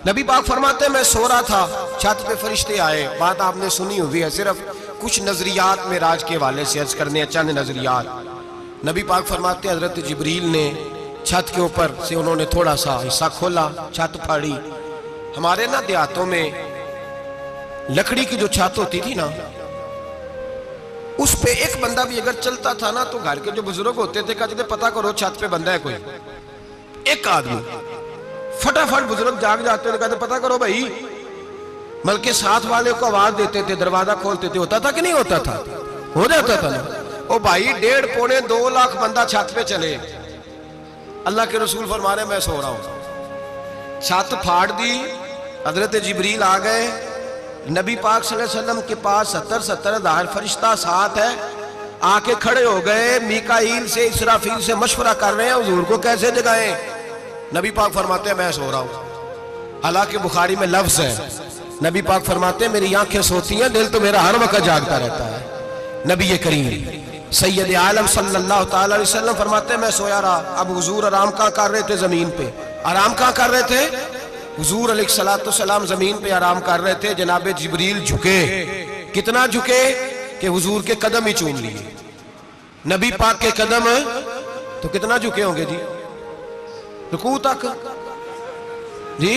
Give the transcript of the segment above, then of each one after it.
نبی پاک فرماتے ہیں میں سو رہا تھا، چھت پہ فرشتے آئے. بات آپ نے سنی ہوئی ہے، صرف کچھ نظریات معراج کے حوالے سے عرض کرنے ہیں، چند نظریات. نبی پاک فرماتے ہیں حضرت جبریل نے چھت کے اوپر سے انہوں نے تھوڑا سا حصہ کھولا، چھت پھاڑی. ہمارے نا دیہاتوں میں لکڑی کی جو چھت ہوتی تھی نا، اس پہ ایک بندہ بھی اگر چلتا تھا نا تو گھر کے جو بزرگ ہوتے تھے کہتے تھے پتہ کرو چھت پہ بندہ ہے کوئی. ایک آدمی فٹافٹ بزرگ جاگ جاتے تھے، کہتے پتہ کرو بھائی. بلکہ ساتھ والے کو آواز دیتے تھے، دروازہ کھولتے تھے. ہوتا تھا کہ نہیں ہوتا تھا؟ ہو جاتا تھا نا. او بھائی 1.5 پونے 2 لاکھ بندہ چھت پہ چلے. اللہ کے رسول فرما رہے میں سو رہا ہوں. چھت پھاڑ دی، حضرت جبریل آ گئے. نبی پاک صلی اللہ علیہ وسلم کے پاس 70 ہزار فرشتہ ساتھ ہے. آ کے کھڑے ہو گئے، میکائیل سے اسرافیل سے مشورہ کر رہے ہیں حضور کو کیسے جگائیں. نبی پاک فرماتے ہیں میں سو رہا ہوں. حالانکہ بخاری میں لفظ ہے، نبی پاک فرماتے ہیں میری آنکھیں سوتی ہیں، دل تو میرا ہر وقت جاگتا رہتا ہے. نبی کریم سید عالم صلی اللہ تعالی علیہ وسلم فرماتے ہیں میں سویا رہا. اب حضور آرام کہاں کر رہے تھے؟ زمین پہ. آرام کہاں کر رہے تھے؟ حضور علیہ السلام زمین پہ آرام کر رہے تھے. جناب جبریل جھکے. کتنا جھکے کہ حضور کے قدم ہی چوم لیے. نبی پاک کے قدم تو کتنا جھکے ہوں گے جی؟ رکوع تک. جی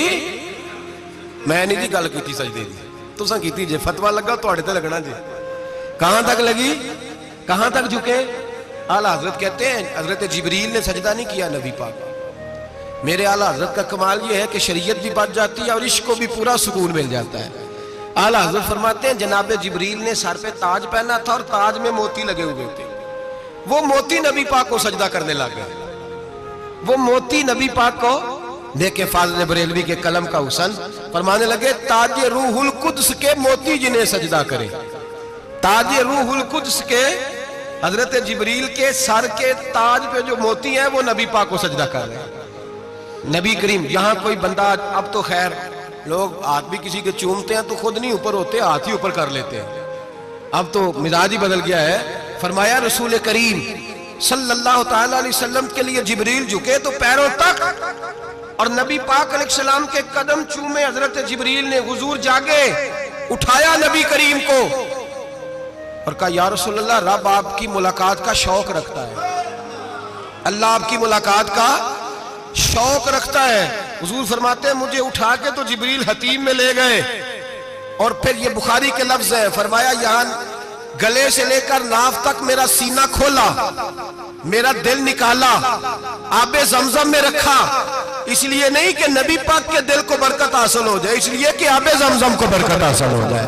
میں نہیں جی گل کی سجدے دی، تساں کیتی جے. فتویٰ لگا تواڈے تے لگنا جی. کہاں تک لگی؟ کہاں تک جھکے؟ اعلیٰ حضرت کہتے ہیں حضرت جبریل نے سجدہ نہیں کیا نبی پاک. میرے اعلیٰ حضرت کا کمال یہ ہے کہ شریعت بھی بچ جاتی ہے اور عشق کو بھی پورا سکون مل جاتا ہے. اعلیٰ حضرت فرماتے ہیں جناب جبریل نے سر پہ تاج پہنا تھا اور تاج میں موتی لگے ہوئے تھے. وہ موتی نبی پاک کو سجدہ کرنے لگا. وہ موتی نبی پاک کو دیکھیں. فاضل بریلوی کے قلم کا حسن فرمانے لگے تاج روح القدس کے موتی جنہیں سجدہ کرے. تاج روح القدس کے حضرت جبریل کے سر کے تاج پہ جو موتی ہیں وہ نبی پاک کو سجدہ کر رہے ہیں. نبی کریم یہاں کوئی بندہ، اب تو خیر لوگ ہاتھ بھی کسی کے چومتے ہیں تو خود نہیں اوپر ہوتے، ہاتھ ہی اوپر کر لیتے ہیں. اب تو مزاج ہی بدل گیا ہے. فرمایا رسول کریم صلی اللہ تعالی علیہ وسلم کے لیے جبریل جھکے تو پیروں تک، اور نبی پاک علیہ السلام کے قدم چومے. حضرت جبریل نے حضور جاگے، اٹھایا نبی کریم کو اور کہا یا رسول اللہ رب آپ کی ملاقات کا شوق رکھتا ہے. اللہ آپ کی ملاقات کا شوق رکھتا ہے. حضور فرماتے ہیں مجھے اٹھا کے تو جبریل حتیم میں لے گئے. اور پھر یہ بخاری کے لفظ ہے، فرمایا یہاں گلے سے لے کر ناف تک میرا سینہ کھولا، میرا دل نکالا، آب زمزم میں رکھا. اس لیے نہیں کہ نبی پاک کے دل کو برکت حاصل ہو جائے، اس لیے کہ آب زمزم کو برکت حاصل ہو جائے.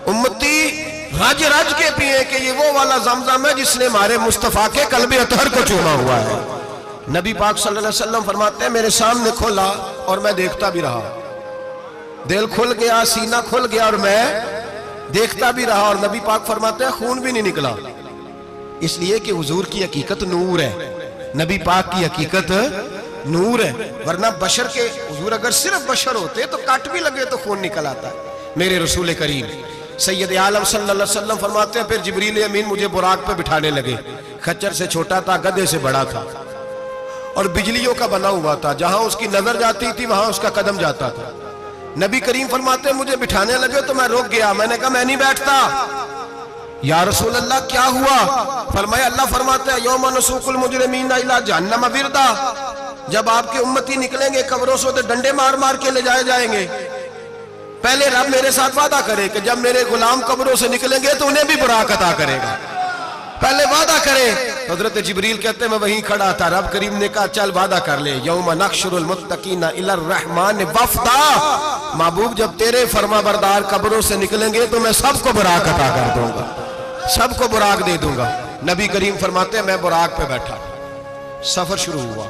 امتی رج رج کے پیئے کہ یہ وہ والا زمزم ہے جس نے ہمارے مصطفیٰ کے قلب اطہر کو چوما ہوا ہے. نبی پاک صلی اللہ علیہ وسلم فرماتے ہیں میرے سامنے کھولا اور میں دیکھتا بھی رہا. دل کھل گیا، سینہ کھل گیا اور میں دیکھتا بھی رہا. اور نبی پاک فرماتے ہیں خون بھی نہیں نکلا، اس لیے کہ حضور کی حقیقت نور ہے. نبی پاک کی حقیقت نور ہے. ورنہ بشر کے حضور اگر صرف بشر ہوتے تو کٹ بھی لگے تو خون نکل آتا. میرے رسول کریم سید عالم صلی اللہ علیہ وسلم فرماتے ہیں پھر جبریل امین مجھے براق پہ بٹھانے لگے. خچر سے چھوٹا تھا، گدھے سے بڑا تھا اور بجلیوں کا بنا ہوا تھا. جہاں اس کی نظر جاتی تھی وہاں اس کا قدم جاتا تھا. نبی کریم فرماتے ہیں مجھے بٹھانے لگے تو میں رک گیا. میں نے کہا میں نہیں بیٹھتا. یا رسول اللہ کیا ہوا؟ فرمایا اللہ فرماتا ہے یوم نسوق المجرمین الی جہنم وردا. جب آپ کے امتی نکلیں گے قبروں سے تو ڈنڈے مار مار کے لے جائے جائیں گے. پہلے رب میرے ساتھ وعدہ کرے کہ جب میرے غلام قبروں سے نکلیں گے تو انہیں بھی براق عطا کرے گا. پہلے وعدہ کرے. حضرت جبریل کہتے ہیں میں وہیں کھڑا تھا. رب کریم نے کہا چل وعدہ کر لے. یوم نحشر المتقین الی الرحمن وفدا. محبوب جب تیرے فرما بردار قبروں سے نکلیں گے تو میں سب کو براق عطا کر دوں گا، سب کو براق دے دوں گا. نبی کریم فرماتے ہیں میں براق پہ بیٹھا. سفر شروع ہوا.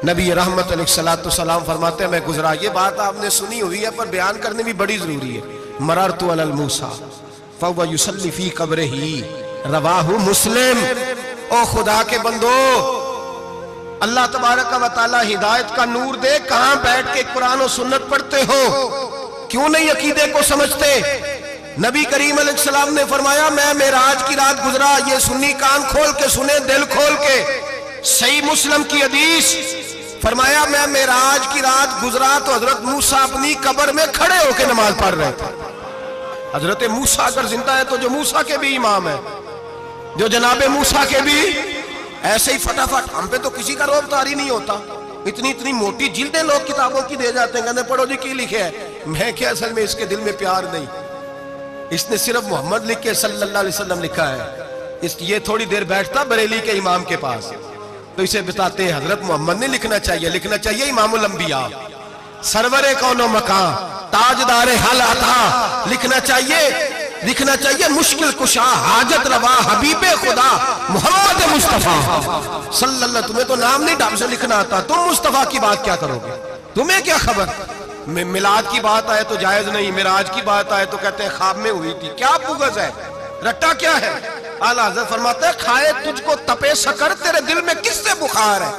نبی رحمت علیہ السلام فرماتے ہیں میں گزرا. یہ بات آپ نے سنی ہوئی ہے پر بیان کرنے بھی بڑی ضروری ہے. مررت علی الموسیٰ فہو یصلی فی قبرہ رواہ مسلم. او خدا کے بندو، اللہ تبارک و تعالی ہدایت کا نور دے. کہاں بیٹھ کے قرآن و سنت پڑھتے ہو؟ کیوں نہیں عقیدے کو سمجھتے؟ نبی کریم علیہ السلام نے فرمایا میں معراج کی رات گزرا. یہ سنی کان کھول کے سنے، دل کھول کے. صحیح مسلم کی حدیث فرمایا میں معراج کی رات گزرا تو حضرت موسیٰ اپنی قبر میں کھڑے ہو کے نماز پڑھ رہے تھے. حضرت موسیٰ اگر زندہ ہے تو جو موسیٰ کے بھی امام ہے، جو جناب موسیٰ کے بھی ایسے ہی فٹافٹ. ہم پہ تو کسی کا روب طاری نہیں ہوتا. اتنی موٹی جلدیں لوگ کتابوں کی دے جاتے ہیں، کہتے پڑھو جی کی لکھے ہے. میں کیا اصل میں اس کے دل میں پیار نہیں. اس نے صرف محمد لکھ کے صلی اللہ علیہ وسلم لکھا ہے. یہ تھوڑی دیر بیٹھتا بریلی کے امام کے پاس تو اسے بتاتے ہیں حضرت محمد نے لکھنا چاہیے امام الانبیاء، سرور کون و مکان، تاجدار حل عطا. لکھنا چاہیے مشکل کشا، حاجت روا، حبیب خدا محمد مصطفیٰ صلی اللہ. تمہیں تو نام نہیں ڈھنگ سے لکھنا آتا، تم مصطفیٰ کی بات کیا کرو گے؟ تمہیں کیا خبر؟ میلاد کی بات آئے تو جائز نہیں، معراج کی بات آئے تو کہتے ہیں خواب میں ہوئی تھی. کیا بغض ہے، رٹا کیا ہے؟ اعلیٰ حضرت فرماتے ہیں کھائے تجھ کو تپے سکر، تیرے دل میں کس سے بخار ہے؟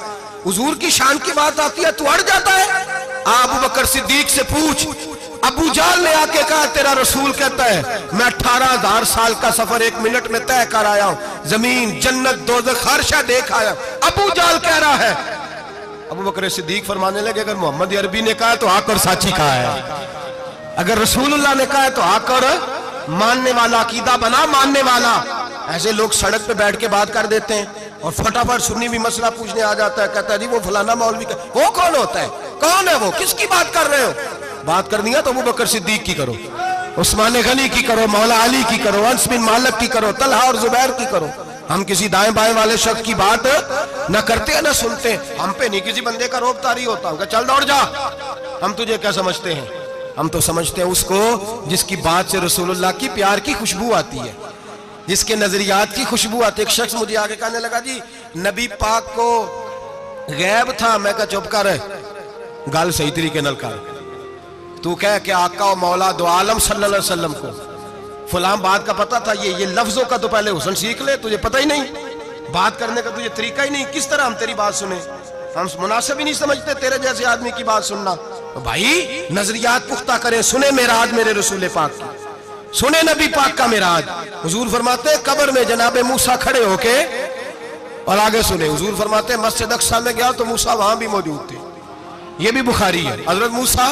حضور کی شان کی بات آتی ہے تو اڑ جاتا ہے. ابو بکر صدیق سے پوچھ، ابو جہل نے آ کے کہا تیرا رسول کہتا ہے میں 18,000 سال کا سفر 1 منٹ میں طے کر آیا ہوں، زمین جنت دوزخ ہر شے دیکھ آیا. ابو جہل کہہ رہا ہے. ابو بکر صدیق فرمانے لگے اگر محمد عربی نے کہا تو آ کر ساتھی کہا ہے، اگر رسول اللہ نے کہا ہے تو آ کر ماننے والا، عقیدہ بنا ماننے والا. ایسے لوگ سڑک پہ بیٹھ کے بات کر دیتے ہیں اور فٹافٹ سنی بھی مسئلہ پوچھنے آ جاتا ہے، کہتا ہے جی وہ فلانا مولوی کا. وہ کون ہوتا ہے؟ کون ہے وہ؟ کس کی بات کر رہے ہو؟ بات کرنی ہے تو ابو بکر صدیق کی کرو، عثمان غنی کی کرو، مولا علی کی کرو، انس بن مالک کی کرو، طلحہ اور زبیر کی کرو. ہم کسی دائیں بائیں والے شخص کی بات نہ کرتے ہیں نہ سنتے ہیں. ہم پہ نہیں کسی بندے کا روب طاری ہوتا ہوں کہ چل دوڑ جا. ہم تجھے کیا سمجھتے ہیں؟ ہم تو سمجھتے ہیں اس کو جس کی بات سے رسول اللہ کی پیار کی خوشبو آتی ہے، جس کے نظریات کی خوشبو آتی ہے. ایک شخص مجھے آگے کہنے لگا جی نبی پاک کو غیب تھا. میں کہا چپ کر، گال صحیح طریقے نل کر. تو کہہ کہ آقا و مولا دو عالم صلی اللہ علیہ وسلم کو فلاں بات کا پتہ تھا. یہ لفظوں کا تو پہلے حسن سیکھ لے. تجھے پتہ ہی نہیں، بات کرنے کا تجھے طریقہ ہی نہیں. کس طرح ہم تیری بات سنیں؟ ہم مناسب ہی نہیں سمجھتے تیرے جیسے آدمی کی بات سننا. بھائی نظریات پختہ کریں. سنیں معراج میرے رسول پاک کی، سنیں نبی پاک کا معراج. حضور فرماتے ہیں قبر میں جناب موسیٰ کھڑے ہو کے، اور آگے سنیں حضور فرماتے ہیں مسجد اقصیٰ میں گیا تو موسیٰ وہاں بھی موجود تھے. یہ بھی بخاری ہے. حضرت موسیٰ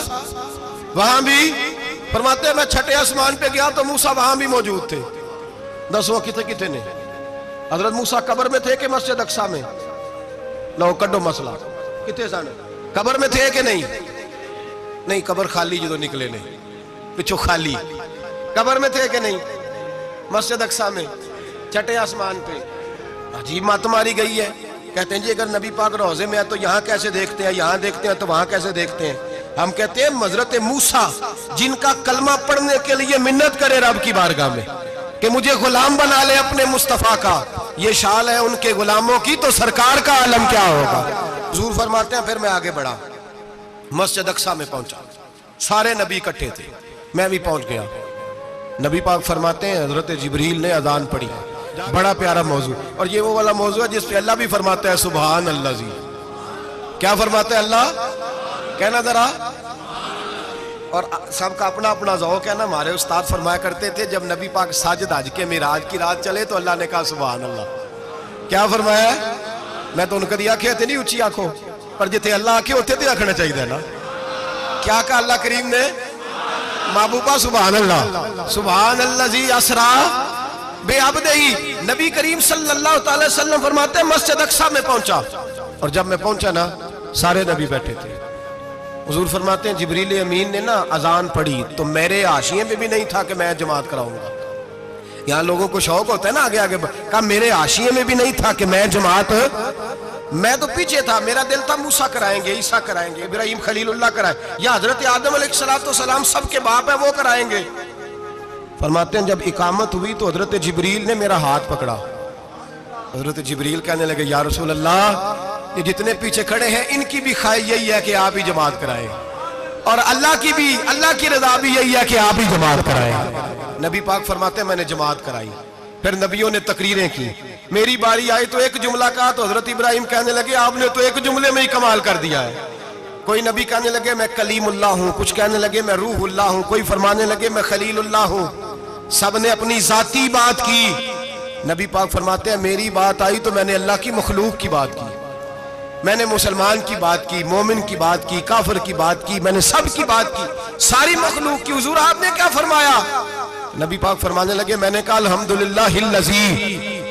وہاں بھی فرماتے ہیں میں چھٹے آسمان پہ گیا تو موسیٰ وہاں بھی موجود تھے. دسو کتنے نے؟ حضرت موسیٰ قبر میں تھے کہ مسجد اقصیٰ میں؟ لو کڈو مسئلہ. کتنے سن قبر میں تھے کہ نہیں؟ نہیں، قبر خالی جو نکلے نہیں پچھو خالی. قبر میں تھے کہ نہیں؟ مسجد اقصیٰ میں چھٹے آسمان پہ. عجیب مات ماری گئی ہے. کہتے ہیں جی اگر نبی پاک روضے میں ہے تو یہاں کیسے دیکھتے ہیں، یہاں دیکھتے ہیں تو وہاں کیسے دیکھتے ہیں؟ ہم کہتے ہیں حضرت موسیٰ جن کا کلمہ پڑھنے کے لیے منت کرے رب کی بارگاہ میں کہ مجھے غلام بنا لے اپنے مصطفیٰ کا، یہ شال ہے ان کے غلاموں کی، تو سرکار کا عالم کیا ہوگا؟ حضور فرماتے ہیں پھر میں آگے بڑھا، مسجد اقصیٰ میں پہنچا. سارے نبی اکٹھے تھے، میں بھی پہنچ گیا. نبی پاک فرماتے ہیں حضرت جبریل نے اذان پڑھی. بڑا پیارا موضوع، اور یہ وہ والا موضوع ہے جس پہ اللہ بھی فرماتا ہے سبحان اللہ. جی کیا فرماتا ہے اللہ؟ کہنا ذرا. اور سب کا اپنا اپنا ذوق ہے نا. ہمارے استاد فرمایا کرتے تھے جب نبی پاک ساجد حج کے معراج کی رات چلے تو اللہ نے کہا سبحان اللہ. کیا فرمایا؟ میں تو ان کو دیا آنکھیں تھے نہیں اچھی آنکھوں پر جتنے اللہ آنکھیں ہوتے تھے آنکھنا چاہیے نا. کیا کہا اللہ کریم نے؟ محبوبہ سبحان اللہ. سبحان الذی اسرا بے عبدہی. نبی کریم صلی اللہ تعالی وسلم فرماتے ہیں مسجد اقصیٰ میں پہنچا، اور جب میں پہنچا نا سارے نبی بیٹھے تھے. حضور فرماتے ہیں جبریل امین نے نا اذان پڑھی تو میرے حاشیے میں بھی نہیں تھا کہ میں جماعت کراؤں گا. یہاں لوگوں کو شوق ہوتا ہے نا آگے آگے. کہا میرے حاشیے میں بھی نہیں تھا کہ میں جماعت، میں تو پیچھے تھا. میرا دل تھا موسیٰ کرائیں گے، عیسیٰ کرائیں گے، ابراہیم خلیل اللہ کرائیں، یا حضرت آدم علیہ السلام سب کے باپ ہے وہ کرائیں گے. فرماتے ہیں جب اقامت ہوئی تو حضرت جبریل نے میرا ہاتھ پکڑا. حضرت جبریل کہنے لگے یا رسول اللہ یہ جتنے پیچھے کھڑے ہیں ان کی بھی خواہش یہی ہے کہ آپ ہی جماعت کرائیں، اور اللہ کی رضا بھی یہی ہے کہ آپ ہی جماعت کرائیں. نبی پاک فرماتے ہیں میں نے جماعت کرائی. پھر نبیوں نے تقریریں کی. میری باری آئی تو ایک جملہ کہا تو حضرت ابراہیم کہنے لگے آپ نے تو ایک جملے میں ہی کمال کر دیا ہے. کوئی نبی کہنے لگے میں کلیم اللہ ہوں، کچھ کہنے لگے میں روح اللہ ہوں، کوئی فرمانے لگے میں خلیل اللہ ہوں. سب نے اپنی ذاتی بات کی. نبی پاک فرماتے ہیں میری بات آئی تو میں نے اللہ کی مخلوق کی بات کی. میں نے مسلمان کی بات کی، مومن کی بات کی، کافر کی بات کی، میں نے سب کی بات کی، ساری مخلوق کی۔ حضور آپ نے کیا فرمایا؟ نبی پاک فرمانے لگے، میں نے کہا الحمدللہ الذی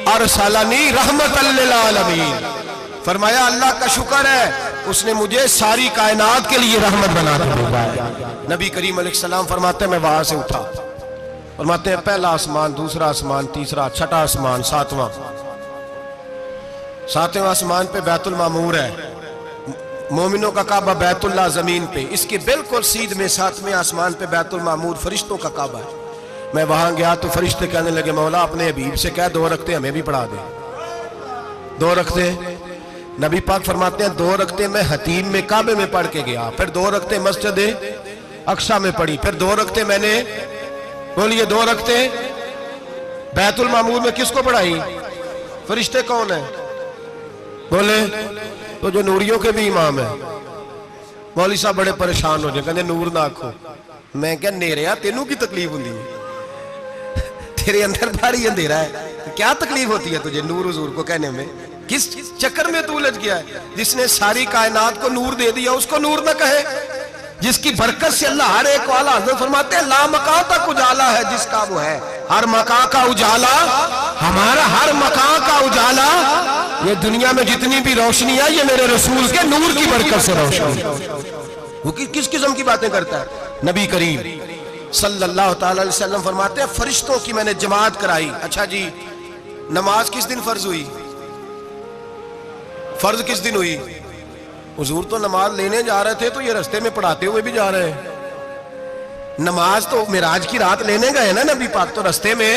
ارسلنی رحمت للعالمین۔ فرمایا اللہ کا شکر ہے اس نے مجھے ساری کائنات کے لیے رحمت بنا کے بھیجا ہے۔ نبی کریم علیہ السلام فرماتے ہیں میں وہاں سے اٹھا، فرماتے ہیں پہلا آسمان، دوسرا آسمان، تیسرا، چھٹا آسمان، ساتواں آسمان پہ بیت المعمور ہے، مومنوں کا کعبہ بیت اللہ زمین پہ، اس کے بالکل سیدھ میں 7ویں آسمان پہ بیت المعمور فرشتوں کا کعبہ ہے۔ میں وہاں گیا تو فرشتے کہنے لگے مولا اپنے حبیب سے کہہ 2 رکعتیں ہمیں بھی پڑھا دے۔ 2 رکعتیں نبی پاک فرماتے ہیں 2 رکعتیں میں حتیم میں کعبے میں پڑھ کے گیا، پھر 2 رکعتیں مسجد اقصی میں پڑھی، پھر 2 رکعتیں میں نے بولیے 2 رکعتیں بیت المعمور میں کس کو پڑھائی؟ فرشتے کون ہیں؟ بولے تو جو نوریوں کے بھی امام ہیں۔ مولوی صاحب بڑے پریشان ہو جائے، کہنے نور نہ آکھو۔ میں کہا نیریا تینوں کی تکلیف ہوندی ہے، تیرے اندر بھاری اندھیرا ہے، کیا تکلیف ہوتی ہے تجھے نور حضور کو کہنے میں؟ کس چکر میں تو الجھ گیا ہے؟ جس نے ساری کائنات کو نور دے دیا اس کو نور نہ کہے؟ جس کی برکت سے اللہ ہر ایک والا، حضرت فرماتے ہیں لا مکان تک اجالا ہے جس کا وہ ہے، ہر مکان کا اجالا ہمارا، ہر مکان کا اجالا، یہ دنیا میں جتنی بھی روشنی ہے یہ میرے رسول کے نور کی برکت سے روشنی۔ وہ کس قسم کی باتیں کرتا ہے؟ نبی کریم صلی اللہ تعالی علیہ وسلم فرماتے ہیں فرشتوں کی میں نے جماعت کرائی۔ اچھا جی نماز کس دن فرض ہوئی؟ فرض کس دن ہوئی؟ حضور تو نماز لینے جا رہے تھے تو یہ رستے میں پڑھاتے ہوئے بھی جا رہے ہیں۔ نماز تو معراج کی رات لینے گئے نا نبی پاک، تو رستے میں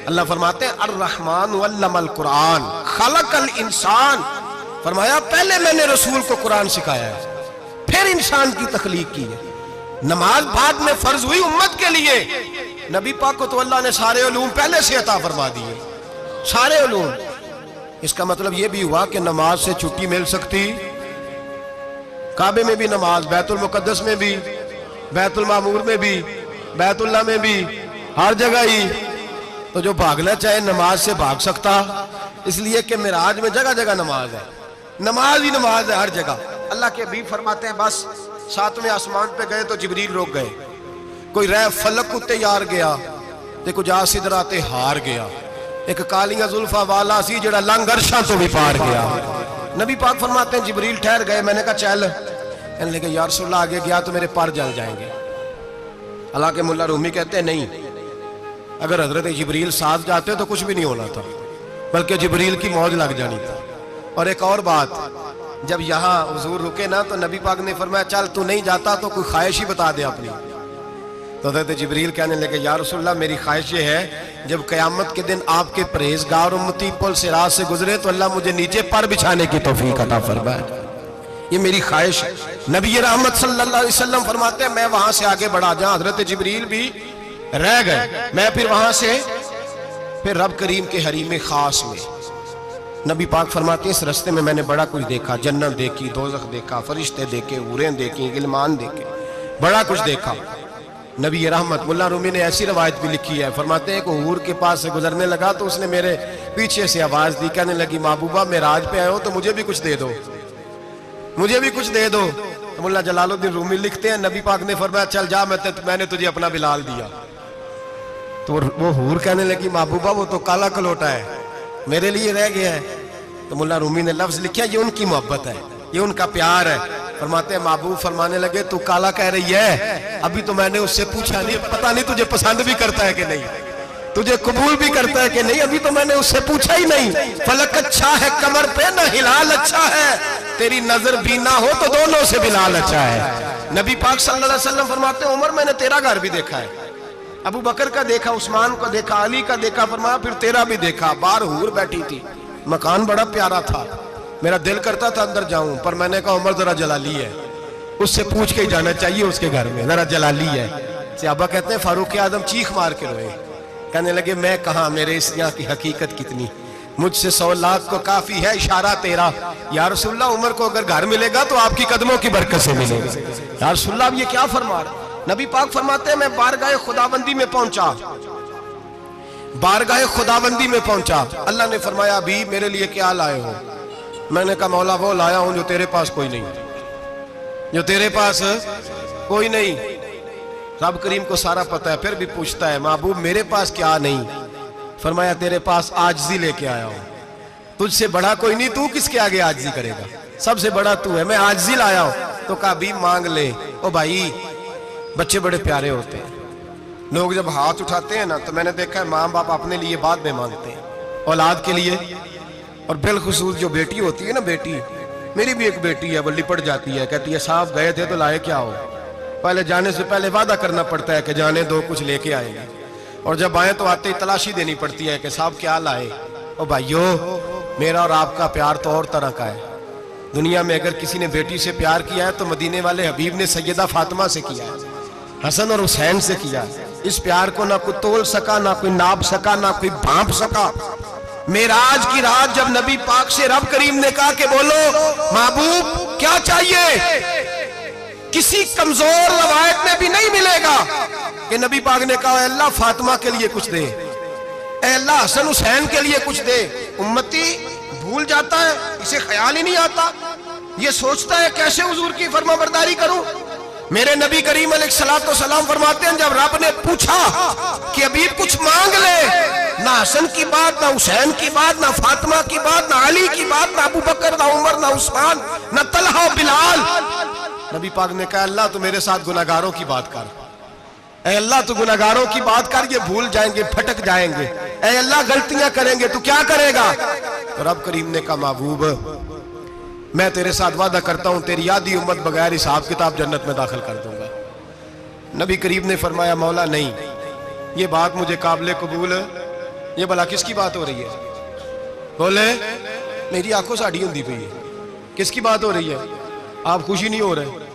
اللہ فرماتے ہیں الرحمن علم القرآن خلق الانسان، فرمایا پہلے میں نے رسول کو قرآن سکھایا ہے پھر انسان کی تخلیق کی ہے۔ نماز بعد میں فرض ہوئی امت کے لیے، نبی پاک کو تو اللہ نے سارے علوم پہلے سے عطا فرما دیے، سارے علوم۔ اس کا مطلب یہ بھی ہوا کہ نماز سے چھٹی مل سکتی، کعبے میں بھی نماز، بیت المقدس میں بھی، بیت المعمور میں بھی، بیت اللہ میں بھی، ہر جگہ ہی۔ تو جو بھاگنا چاہے نماز سے بھاگ سکتا، اس لیے کہ معراج میں جگہ جگہ نماز ہے، نماز ہی نماز ہے ہر جگہ۔ اللہ کے حبیب فرماتے ہیں بس 7ویں آسمان پہ گئے تو جبریل روک گئے، کوئی رہ فلک کو تیار گیا تے کچھ سدراتے ہار گیا، ایک کالیاں زلفا والا سی جڑا لنگ عرشاں تو بھی پار گیا۔ نبی پاک فرماتے ہیں جبریل ٹھہر گئے، میں نے کہا چل، کہنے لگے یا رسول اللہ آگے گیا تو میرے پار جل جائیں گے۔ حالانکہ مولا رومی کہتے ہیں نہیں، اگر حضرت جبریل ساتھ جاتے تو کچھ بھی نہیں ہونا تھا، بلکہ جبریل کی موج لگ جانی تھی۔ اور ایک اور بات، جب یہاں حضور رکے نا تو نبی پاک نے فرمایا چل تو نہیں جاتا تو کوئی خواہش ہی بتا دے اپنی۔ تو حضرت جبریل کہنے لگے یا رسول اللہ میری خواہش یہ ہے جب قیامت کے دن آپ کے پرہیزگار امتی پل صراط سے گزرے تو اللہ مجھے نیچے پر بچھانے کی توفیق عطا فرمائے، یہ میری خواہش ہے۔ نبی رحمت صلی اللہ علیہ وسلم فرماتے ہیں میں وہاں سے آگے بڑھا جاؤں، حضرت جبریل بھی رہ گئے، میں پھر وہاں سے پھر رب کریم کے حریم خاص میں۔ نبی پاک فرماتے ہیں اس رستے میں نے بڑا کچھ دیکھا، جنت دیکھی، دوزخ دیکھا، فرشتے دیکھے، حوریں دیکھی، غلمان دیکھے، بڑا کچھ دیکھا۔ نبی رحمت ملا رومی نے ایسی روایت بھی لکھی ہے، فرماتے ہیں کہ حور کے پاس سے گزرنے لگا تو اس نے میرے پیچھے سے آواز دی، کہنے لگی محبوبہ معراج پہ آئے ہو تو مجھے بھی کچھ دے دو، مجھے بھی کچھ دے دو۔ مولا جلال الدین رومی لکھتے ہیں نبی پاک نے فرمایا چل جا میں نے تجھے اپنا بلال دیا۔ تو وہ حور کہنے لگی محبوبہ وہ تو کالا کلوٹا ہے، میرے لیے رہ گیا ہے۔ تو مولا رومی نے لفظ لکھا یہ ان کی محبت ہے، یہ ان کا پیار ہے۔ فرماتے ہیں محبوب فرمانے لگے تو کالا کہہ رہی ہے، ابھی تو میں نے اس سے پوچھا نہیں، پتہ نہیں تجھے پسند بھی کرتا ہے کہ نہیں، تجھے قبول بھی کرتا ہے کہ نہیں، ابھی تو میں نے اس سے پوچھا ہی نہیں۔ فلک اچھا ہے کمر پہ نہ ہلال اچھا ہے، تیری نظر بھی نہ ہو تو دونوں سے بلال اچھا ہے۔ نبی پاک صلی اللہ علیہ وسلم فرماتے ہیں عمر میں نے تیرا گھر بھی دیکھا ہے، ابو بکر کا دیکھا، عثمان کا دیکھا، علی کا دیکھا، فرمایا پھر تیرا بھی دیکھا۔ باہر حور بیٹھی تھی، مکان بڑا پیارا تھا، میرا دل کرتا تھا اندر جاؤں، پر میں نے کہا عمر ذرا جلالی ہے، اس سے پوچھ کے ہی جانا چاہیے، اس کے گھر میں ذرا جلالی ہے۔ صحابہ کہتے ہیں فاروق اعظم چیخ مار کے روئے، کہنے لگے میں کہاں، میرے اس یہاں کی حقیقت کتنی، مجھ سے 100 لاکھ کو کافی ہے اشارہ تیرا۔ یا رسول اللہ عمر کو اگر گھر ملے گا تو آپ کی قدموں کی برکت سے ملے گا۔ یا رسول اللہ اب یہ کیا فرما رہا؟ نبی پاک فرماتے ہیں میں بارگاہ خداوندی میں پہنچا، بارگاہ خداوندی میں پہنچا، اللہ نے فرمایا ابھی میرے لیے کیا لائے ہو؟ میں نے کہا مولا وہ لایا ہوں جو تیرے پاس کوئی نہیں، جو تیرے پاس کوئی نہیں۔ رب کریم کو سارا پتہ ہے، پھر بھی پوچھتا ہے محبوب میرے پاس کیا نہیں؟ فرمایا تیرے پاس عاجزی لے کے آیا ہوں، تجھ سے بڑا کوئی نہیں، تو کس کے آگے عاجزی کرے گا، سب سے بڑا تو ہے، میں عاجزی لایا ہوں۔ تو کہا بھی مانگ لے۔ او بھائی بچے بڑے پیارے ہوتے ہیں، لوگ جب ہاتھ اٹھاتے ہیں نا تو میں نے دیکھا ہے ماں باپ اپنے لیے بعد میں مانگتے ہیں، اولاد کے لیے، اور بالخصوص جو بیٹی ہوتی ہے نا، بیٹی، میری بھی ایک بیٹی ہے، وہ لپٹ جاتی ہے، کہتی ہے صاحب گئے تھے تو لائے کیا ہو؟ پہلے جانے سے پہلے وعدہ کرنا پڑتا ہے کہ جانے دو کچھ لے کے آئیں گے، اور جب آئیں تو آتے ہی تلاشی دینی پڑتی ہے کہ صاحب کیا لائے۔ او بھائیو میرا اور آپ کا پیار تو اور طرح کا ہے، دنیا میں اگر کسی نے بیٹی سے پیار کیا ہے تو مدینے والے حبیب نے سیدہ فاطمہ سے کیا ہے، حسن اور حسین سے کیا ہے۔ اس پیار کو نہ کوئی تول سکا، نہ کوئی ناپ سکا، نہ کوئی بھانپ سکا۔ معراج کی رات جب نبی پاک سے رب کریم نے کہا کہ بولو محبوب کیا چاہیے، کسی کمزور روایت میں بھی نہیں ملے گا کہ نبی پاک نے کہا اے اللہ فاطمہ کے لیے کچھ دے، اے اللہ حسن حسین کے لیے کچھ دے۔ امتی بھول جاتا ہے، اسے خیال ہی نہیں آتا، یہ سوچتا ہے کیسے حضور کی فرما برداری کروں۔ میرے نبی کریم علیہ السلام فرماتے ہیں جب رب نے پوچھا کہ ابھی کچھ مانگ لے، نہ حسن کی بات، نہ حسین کی بات، نہ فاطمہ کی بات، نہ علی کی بات، نہ ابو بکر، نہ عمر، نہ عثمان، نہ طلحہ بلال، نبی پاک نے کہا اللہ تو میرے ساتھ گناہگاروں کی بات کر، اے اللہ تو گناہگاروں کی بات کر، یہ بھول جائیں گے، پھٹک جائیں گے، اے اللہ غلطیاں کریں گے تو کیا کرے گا؟ تو رب کریم نے کہا محبوب میں تیرے ساتھ وعدہ کرتا ہوں تیری آدھی امت بغیر حساب کتاب جنت میں داخل کر دوں گا۔ نبی کریم نے فرمایا مولا نہیں، یہ بات مجھے قابل قبول ہے، یہ بھلا کس کی بات ہو رہی ہے؟ بولے میری آنکھوں سے اڑی ہوندی پئی ہے، کس کی بات ہو رہی ہے؟ آپ خوشی نہیں ہو رہے،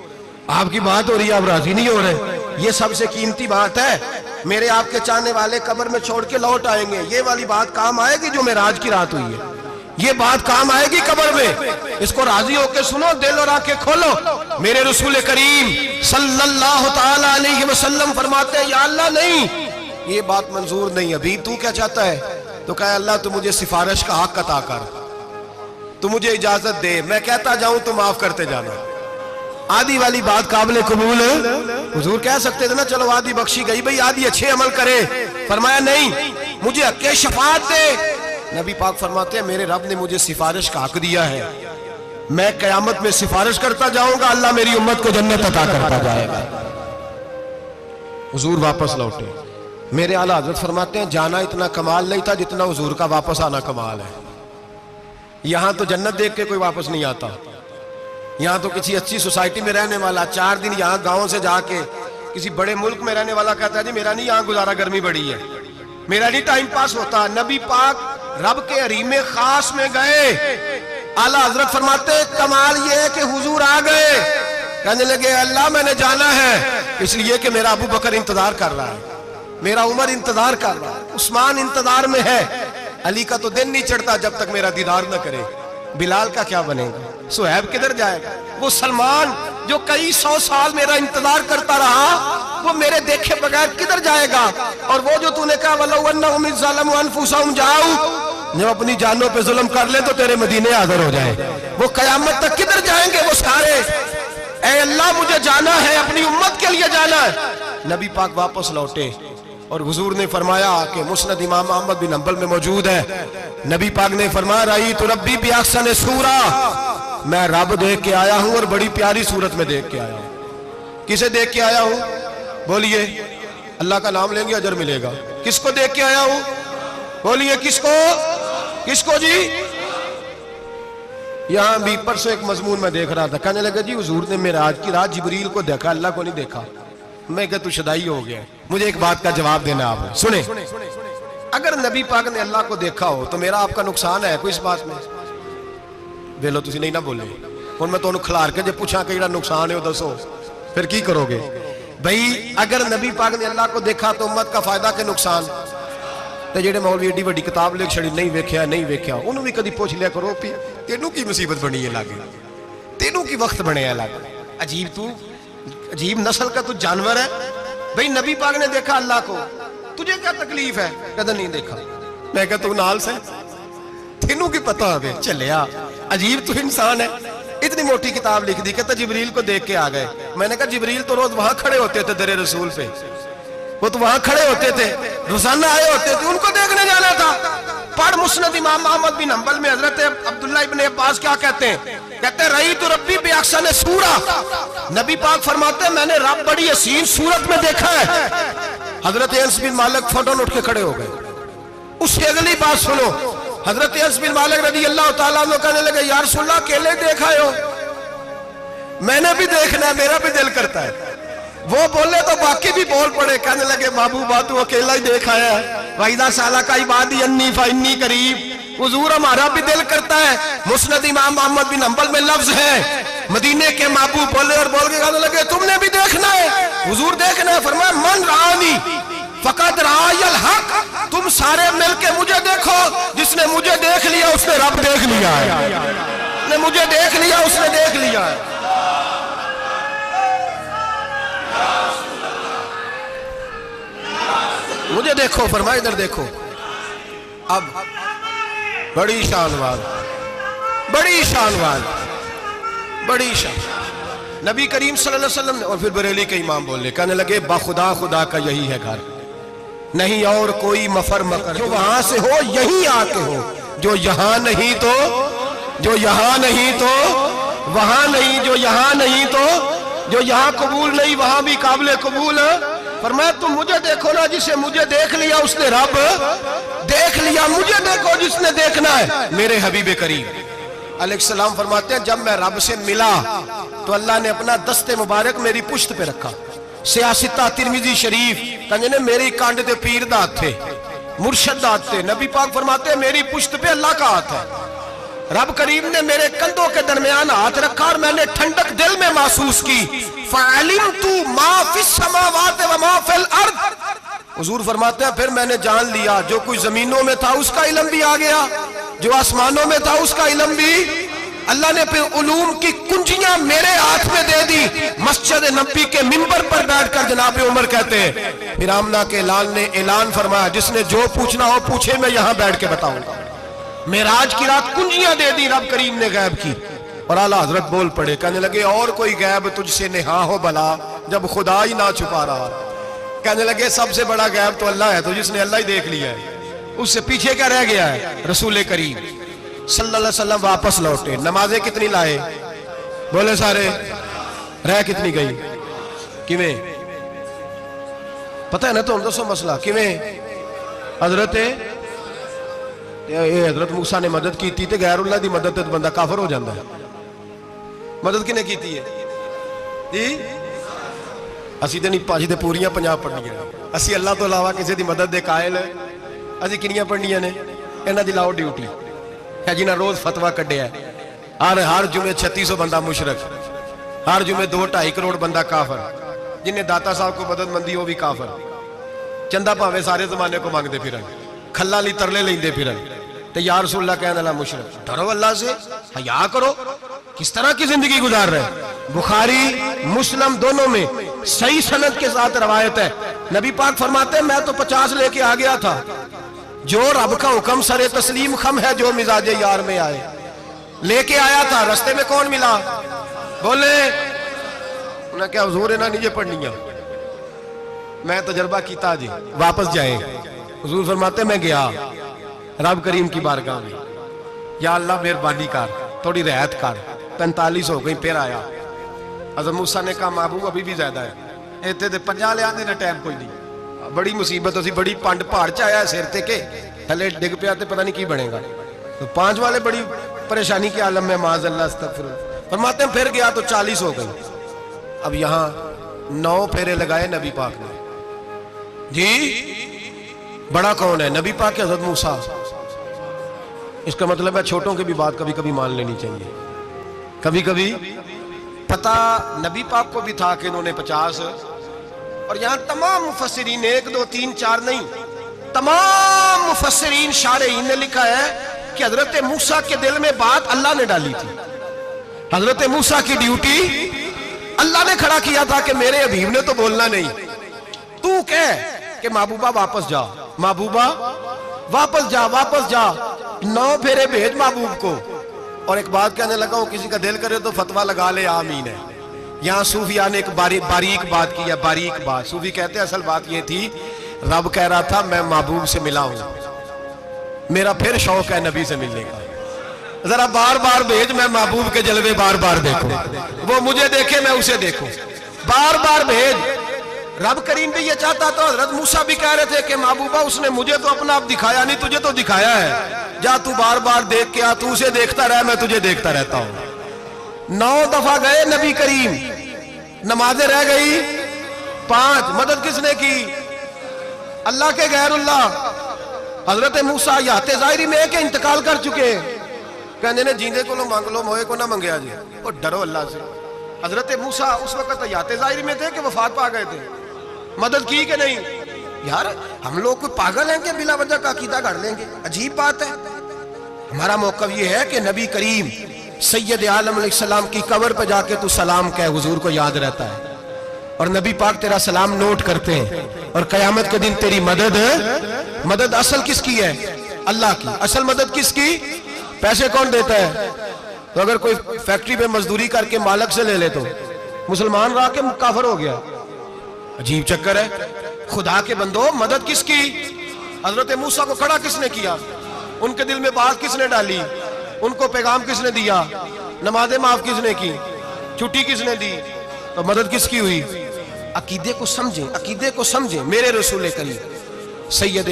آپ کی بات ہو رہی ہے، آپ راضی نہیں ہو رہے۔ یہ سب سے قیمتی بات ہے، میرے آپ کے چاہنے والے قبر میں چھوڑ کے لوٹ آئیں گے، یہ والی بات کام آئے گی جو معراج کی رات ہوئی ہے، یہ بات کام آئے گی قبر میں، اس کو راضی ہو کے سنو، دل اور آنکھیں کھولو۔ میرے رسول کریم صلی اللہ تعالی علیہ وسلم فرماتے ہیں یا اللہ نہیں، یہ بات منظور نہیں، ابھی تو کیا چاہتا ہے؟ تو کہا اللہ تو مجھے سفارش کا حق عطا کر، تو مجھے اجازت دے، میں کہتا جاؤں تو معاف کرتے جانا۔ آدھی والی بات قابل قبول ہے، حضور کہہ سکتے تھے نا چلو آدھی بخشی گئی بھئی آدھی اچھے عمل کرے، فرمایا نہیں مجھے حق شفاعت دے۔ نبی پاک فرماتے ہیں میرے رب نے مجھے سفارش کا حق دیا ہے، میں قیامت میں سفارش کرتا جاؤں گا، اللہ میری امت کو جنت عطا کرتا جائے گا۔ حضور واپس لوٹے، میرے اعلیٰ حضرت فرماتے ہیں جانا اتنا کمال نہیں تھا جتنا حضور کا واپس آنا کمال ہے۔ یہاں تو جنت دیکھ کے کوئی واپس نہیں آتا، یہاں تو کسی اچھی سوسائٹی میں رہنے والا 4 دن یہاں گاؤں سے جا کے کسی بڑے ملک میں رہنے والا کہتا ہے جی میرا نہیں یہاں گزارا، گرمی بڑی ہے، میرا نہیں ٹائم پاس ہوتا۔ نبی پاک رب کے حریم خاص میں گئے، اعلیٰ حضرت فرماتے ہیں کمال یہ ہے کہ حضور آ گئے، کہنے لگے اللہ میں نے جانا ہے اس لیے کہ میرا ابو بکر انتظار کر رہا ہے، میرا عمر انتظار کر رہا ہے، عثمان انتظار میں ہے، علی کا تو دن نہیں چڑھتا جب تک میرا دیدار نہ کرے، بلال کا کیا بنے گا، صہیب کدھر جائے گا، وہ سلمان جو کئی 100 سال میرا انتظار کرتا رہا وہ میرے دیکھے بغیر کدھر جائے گا، اور وہ جو تو نے کہا وَلَوْ أَنَّهُمْ إِذْ ظَلَمُوا أَنفُسَهُمْ جَاءُوا، جب اپنی جانوں پہ ظلم کر لیں تو تیرے مدینے حاضر ہو جائیں، وہ قیامت تک کدھر جائیں گے وہ سارے، اے اللہ مجھے جانا ہے، اپنی امت کے لیے جانا ہے۔ نبی پاک واپس لوٹے اور حضور نے فرمایا کہ مسند امام احمد بن حنبل میں موجود ہے، نبی پاک نے فرمایا رأیت ربی بأحسن صورہ، میں رب دیکھ کے آیا ہوں اور بڑی پیاری صورت میں دیکھ کے آیا ہوں۔ کسے دیکھ کے آیا ہوں؟ بولیے اللہ کا نام لیں گے اجر ملے گا۔ کس کو دیکھ کے آیا ہوں؟ بولیے کس کو؟ کس کو جی؟ یہاں بھی پرسوں ایک مضمون میں دیکھ رہا تھا، کہنے لگا جی حضور نے معراج کی رات جبریل کو دیکھا، اللہ کو نہیں دیکھا۔ میں کہا تو شدائی ہو گیا، مجھے ایک بات کا جواب دینا آپ سنیں، اگر نبی پاک نے اللہ کو دیکھا ہو تو میرا آپ کا نقصان ہے کوئی اس بات میں؟ ویلو تسی نہیں نہ بولے، اور میں تو انہوں کھلار کے جب پوچھا کہ یہ نقصان ہے وہ دسو، پھر کی کرو گے؟ بھئی اگر نبی پاک نے اللہ کو دیکھا تو امت کا فائدہ کے نقصان؟ تے جڑے مولوی ایڈی بڑی کتاب لکھ چھڑی نہیں ویکھیا نہیں ویکھیا، انہوں بھی کدی پوچھ لیا کرو پی تینوں کی مصیبت بنی ہے لاگے، تینوں کی وقت بنے ہے لاگے، عجیب تو عجیب نسل کا تو جانور ہے۔ بھئی نبی پاک نے دیکھا اللہ کو، تجھے کیا تکلیف ہے؟ کہتا نہیں دیکھا۔ میں کہتا تو نال سے تینوں کی پتہ ہوئے چلیا عجیب تو انسان ہے، اتنی موٹی کتاب لکھ دی، کہتا جبریل کو دیکھ کے آ گئے۔ میں نے کہا جبریل تو روز وہاں کھڑے ہوتے تھے در رسول پہ، وہ تو وہاں کھڑے ہوتے تھے، روزانہ آئے ہوتے تھے، ان کو دیکھنے جانا تھا۔ پڑھ مسند امام احمد بن حنبل میں حضرت عبداللہ ابن عباس کیا کہتے ہیں؟ کہتے ہیں رأیت ربی بأحسن سورہ، نبی پاک فرماتے ہیں میں نے رب بڑی حسین صورت میں دیکھا ہے۔ حضرت انس بن مالک فوراً اٹھ کے کھڑے ہو گئے۔ اس سے اگلی بات سنو، حضرت انس بن مالک رضی اللہ تعالیٰ عنہ کہنے لگے یا رسول اللہ اکیلے دیکھا ہو؟ میں نے بھی دیکھنا ہے، میرا بھی دل کرتا ہے۔ وہ بولے تو باقی بھی بول پڑے، کہنے لگے محبوبہ تو اکیلا ہی دیکھا ہے، وَإِذَا سَأَلَكَ عِبَادِي عَنِّي فَإِنِّي قَرِيبٌ، حضور ہمارا بھی دل کرتا ہے۔ مسند امام احمد بن حنبل میں لفظ ہے، مدینے کے محبوب بولے اور بول کے کہنے لگے تم نے بھی دیکھنا ہے؟ حضور دیکھنا ہے؟ فرمایا من رآنی فقد رآی الحق، تم سارے مل کے مجھے دیکھو، جس نے مجھے دیکھ لیا اس نے رب دیکھ لیا ہے، جس نے مجھے دیکھ لیا اس نے دیکھ لیا ہے۔ مجھے دیکھو، فرمایا ادھر دیکھو۔ اب بڑی شان وال، بڑی شان وال، بڑی شان، نبی کریم صلی اللہ علیہ وسلم نے، اور پھر بریلی کے امام بولے، کہنے لگے بخدا خدا کا یہی ہے گھر، نہیں اور کوئی مفر مکر، جو وہاں سے ہو یہی آتے ہو، جو یہاں نہیں تو، جو یہاں نہیں تو وہاں نہیں، جو یہاں نہیں تو، جو یہاں قبول نہیں وہاں بھی قابل قبول۔ فرمایا تم مجھے دیکھو نا، جسے مجھے دیکھ لیا اس نے رب دیکھ لیا، مجھے دیکھو جس نے دیکھنا ہے میرے حبیب کریم علیہ السلام۔ فرماتے ہیں جب میں رب سے ملا تو اللہ نے اپنا دست مبارک میری پشت پہ رکھا، سیاستہ ترمذی شریف کہنے نے میری کانڈ دے پیر دات تھے، مرشد دات تھے۔ نبی پاک فرماتے ہیں میری پشت پہ اللہ کا ہاتھ ہے، رب کریم نے میرے کندھوں کے درمیان ہاتھ رکھا اور میں نے ٹھنڈک دل میں محسوس کی۔ فَعَلِمْتُ مَا فِي السَّمَاوَاتِ وَمَا فِي الْأَرْضِ، حضور فرماتے ہیں پھر میں نے جان لیا جو کچھ زمینوں میں تھا اس کا علم بھی آ گیا، جو آسمانوں میں تھا اس کا علم بھی۔ اللہ نے پھر علوم کی کنجیاں میرے ہاتھ میں دے دی۔ مسجد نبی کے منبر پر بیٹھ کر جناب عمر کہتے ہیں پھر آمنہ کے لال نے اعلان فرمایا جس نے جو پوچھنا ہو پوچھے، میں یہاں بیٹھ کے بتاؤں گا۔ معراج کی رات کنجیاں دے دی رب کریم نے غیب کی، اور اعلیٰ حضرت بول پڑے، کہنے لگے اور کوئی غیب تجھ سے نہا ہو بلا جب خدا ہی نہ چھپا رہا۔ کہنے لگے سب سے بڑا غیب تو اللہ ہے، تو جس نے اللہ ہی دیکھ لیا ہے اس سے پیچھے کیا رہ گیا ہے؟ رسول کریم صلی اللہ علیہ وسلم واپس لوٹے، نمازیں کتنی لائے؟ بولے سارے، رہ کتنی گئی؟ کیویں پتہ ہے نا؟ تو ہم دسو مسئلہ کیویں؟ حضرت موسیٰ نے مدد کی تھی تے غیر اللہ دی مدد تے بندہ کافر ہو جاندہ ہے۔ مدد کنے کی تھی ہے جی؟ اسی تے نہیں پاجی تے پوریاں 50 پڑھنیاں، اسی اللہ تو علاوہ کسی دی مدد دے قائل ہے، اسی کنیاں پڑھنیاں نے؟ انہاں دی لاؤ ڈیوٹی ہے جنہاں روز فتویٰ کڈیا ہے، ہر جمعے 3600 بندہ مشرک، ہر جمعے 2-2.5 کروڑ بندہ کافر، جنہیں داتا صاحب کو مدد مندی وہ بھی کافر، چندہ پاوے سارے زمانے کو مانگتے پھرن، کھلا لی ترلے لیندے پھرن، تے یا رسول اللہ کہنے اللہ مشرک۔ ڈرو اللہ سے، حیا کرو، کس طرح کی زندگی گزار رہے؟ بخاری مسلم دونوں میں صحیح سند کے ساتھ روایت ہے، نبی پاک فرماتے ہیں میں تو 50 لے کے آ گیا تھا، جو رب کا حکم سر تسلیم خم ہے جو مزاج یار میں آئے، لے کے آیا تھا، رستے میں کون ملا؟ بولے انہیں کیا حضور انہاں نیجے پڑھنیاں، میں تجربہ کیتا جی، واپس جائیں۔ حضور فرماتے ہیں میں گیا رب کریم کی بارگاہ میں، یا اللہ مہربانی کر، تھوڑی رعایت کر، 45 ہو گئی، پھر آیا۔ حضرت موسیٰ نے کہا محبوب ابھی بھی زیادہ ہے، ایتے دے 50 لے آنے ٹائم کوئی نہیں، بڑی مصیبت ہوتی، بڑی پانڈ پہاڑ چایا سر تے کے تھلے ڈگ پیا تے پتہ نہیں کی بنے گا، تو 5 والے بڑی پریشانی کے عالم میں معاذ اللہ استغفر۔ فرماتے ہیں پھر گیا تو 40 ہو گئی، اب یہاں 9 پھیرے لگائے نبی پاک نے جی۔ بڑا کون ہے؟ نبی پاک حضرت موسیٰ۔ اس کا مطلب ہے چھوٹوں کی بھی بات کبھی کبھی مان لینی چاہیے، کبھی کبھی پتہ نبی پاک کو بھی تھا کہ انہوں نے 50، اور یہاں تمام مفسرین 1 2 3 4 نہیں، تمام مفسرین شارحین نے لکھا ہے کہ حضرت موسیٰ کے دل میں بات اللہ نے ڈالی تھی، حضرت موسیٰ کی ڈیوٹی اللہ نے کھڑا کیا تھا کہ میرے حبیب نے تو بولنا نہیں، تو کہہ کہ محبوبہ واپس جا، محبوبہ واپس جا، واپس جا، 9 پھیرے بھیج محبوب کو، اور ایک بات کہنے لگا ہوں، کسی کا دل کرے تو فتویٰ لگا لے، آمین ہے۔ یہاں صوفیاء نے ایک باریک بات کی ہے، باریک بات۔ صوفی کہتے ہیں اصل بات یہ تھی، رب کہہ رہا تھا میں محبوب سے ملا ہوں، میرا پھر شوق ہے نبی سے ملنے کا، ذرا بار بار بھیج، میں محبوب کے جلوے بار بار دیکھوں، وہ مجھے دیکھے میں اسے دیکھوں، بار بار بھیج۔ رب کریم بھی یہ چاہتا تو حضرت موسیٰ بھی کہہ رہے تھے کہ محبوبہ اس نے مجھے تو اپنا آپ دکھایا نہیں، تجھے تو دکھایا ہے، جا تو بار بار دیکھ کے آ، تو اسے دیکھتا رہ، میں تجھے دیکھتا رہتا ہوں۔ 9 دفعہ گئے نبی کریم، نمازیں رہ گئی 5، مدد کس نے کی؟ اللہ کے غیر اللہ۔ حضرت موسیٰ حیات ظاہری میں کہ انتقال کر چکے، کہنے نے جیندے کو لو مانگ لو، موئے کو نہ منگیا جی، اور ڈرو اللہ سے۔ حضرت موسیٰ اس وقت حیات ظاہری میں تھے کہ وفات پا گئے تھے، مدد کی کہ نہیں؟ یار ہم لوگ کوئی پاگل ہیں کہ بلا وجہ کا عقیدہ گھڑ لیں گے؟ عجیب بات ہے۔ ہمارا موقف یہ ہے کہ نبی کریم سید عالم علیہ السلام کی قبر پہ جا کے تو سلام کہے، حضور کو یاد رہتا ہے، اور نبی پاک تیرا سلام نوٹ کرتے ہیں، اور قیامت کے دن تیری مدد اصل کس کی ہے؟ اللہ کی۔ اصل مدد کس کی؟ پیسے کون دیتا ہے؟ تو اگر کوئی فیکٹری پہ مزدوری کر کے مالک سے لے لے تو مسلمان رہا کے کافر ہو گیا، عجیب چکر ہے۔ خدا کے بندو، مدد کس کی؟ حضرت موسیٰ کو کھڑا کس نے کیا؟ ان کے دل میں بات کس نے ڈالی؟ ان کو پیغام کس نے دیا؟ نمازیں معاف کس نے کی؟ چھٹی کس نے دی؟ تو مدد کس کی ہوئی؟ عقیدے کو سمجھیں، عقیدے کو سمجھیں۔ میرے رسول کریم سید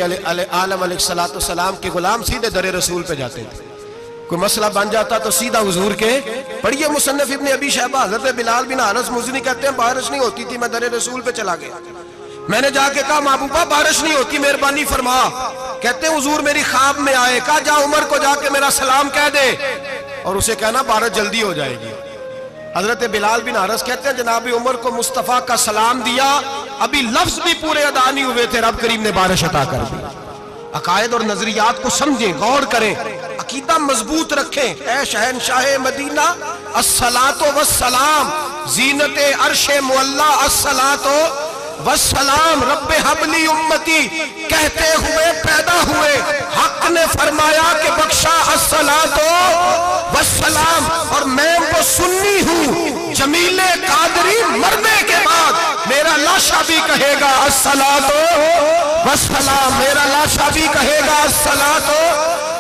عالم علیہ السلام کے غلام سیدھے در رسول پہ جاتے تھے، کوئی مسئلہ بن جاتا تو سیدھا حضور کے پڑھیے مصنف ابن ابی شیبہ، حضرت بلال بن حارث مزنی کہتے ہیں بارش نہیں ہوتی تھی، میں در رسول پہ چلا گیا، میں نے جا کے کہا محبوبہ بارش نہیں ہوتی، مہربانی فرما۔ کہتے ہیں حضور میری خواب میں آئے، کہا جا عمر کو جا کے میرا سلام کہہ دے، اور اسے کہنا بارش جلدی ہو جائے گی۔ حضرت بلال بن حارث کہتے ہیں جناب عمر کو مصطفیٰ کا سلام دیا، ابھی لفظ بھی پورے ادا نہیں ہوئے تھے، رب کریم نے بارش عطا کر دی۔ عقائد اور نظریات کو سمجھیں، غور کریں، عقیدہ مضبوط رکھیں۔ اے شہنشاہ مدینہ الصلاۃ والسلام، زینت عرش معلا الصلاۃ والسلام، رب حبلی امتی کہتے ہوئے پیدا ہوئے، حق نے فرمایا کہ بخشا الصلاۃ والسلام، اور میں وہ سنی ہوں جمیل قادری مرنے کے بعد میرا لاشا بھی کہے گا الصلاۃ والسلام، میرا لاشا بھی کہے گا الصلاۃ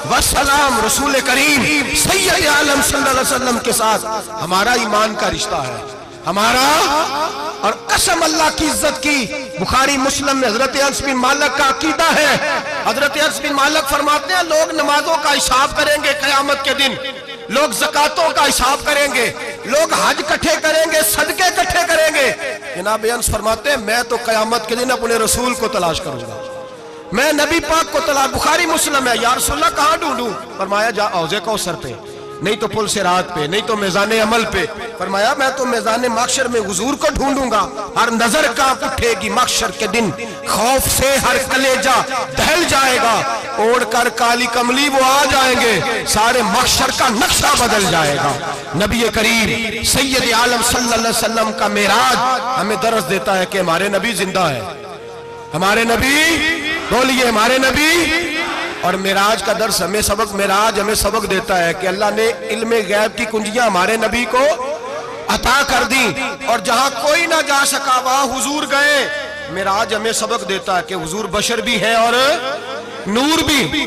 والسلام۔ رسول کریم سید عالم صلی اللہ علیہ وسلم کے ساتھ ہمارا ایمان کا رشتہ ہے، ہمارا، اور قسم اللہ کی عزت کی، بخاری مسلم میں حضرت انس بن مالک کا عقیدہ ہے، حضرت انس بن مالک فرماتے ہیں لوگ نمازوں کا حساب کریں گے قیامت کے دن، لوگ زکاتوں کا حساب کریں گے، لوگ حج کٹھے کریں گے، صدقے کٹھے کریں گے۔ جناب انس فرماتے ہیں میں تو قیامت کے دن اپنے رسول کو تلاش کروں گا، میں نبی پاک کو تلاش، بخاری مسلم ہے، یا رسول اللہ کہاں ڈھونڈوں؟ فرمایا جا حوض کوثر پہ، نہیں تو پل صراط پہ، نہیں تو میزان عمل پہ۔ فرمایا میں تو میزان محشر میں حضور کو ڈھونڈوں گا، ہر نظر کانپ اٹھے گی محشر کے دن، خوف سے ہر کلیجہ دہل جائے گا، اوڑھ کر کالی کملی وہ آ جائیں گے، سارے محشر کا نقشہ بدل جائے گا۔ نبی کریم سید عالم صلی اللہ علیہ وسلم کا معراج ہمیں درس دیتا ہے کہ ہمارے نبی زندہ ہے، ہمارے نبی، بولیے ہمارے نبی۔ اور معراج کا درس ہمیں سبق، معراج ہمیں سبق دیتا ہے کہ اللہ نے علم غیب کی کنجیاں ہمارے نبی کو عطا کر دی، اور جہاں کوئی نہ جا سکا وہاں حضور گئے۔ معراج ہمیں سبق دیتا ہے کہ حضور بشر بھی ہے اور نور بھی۔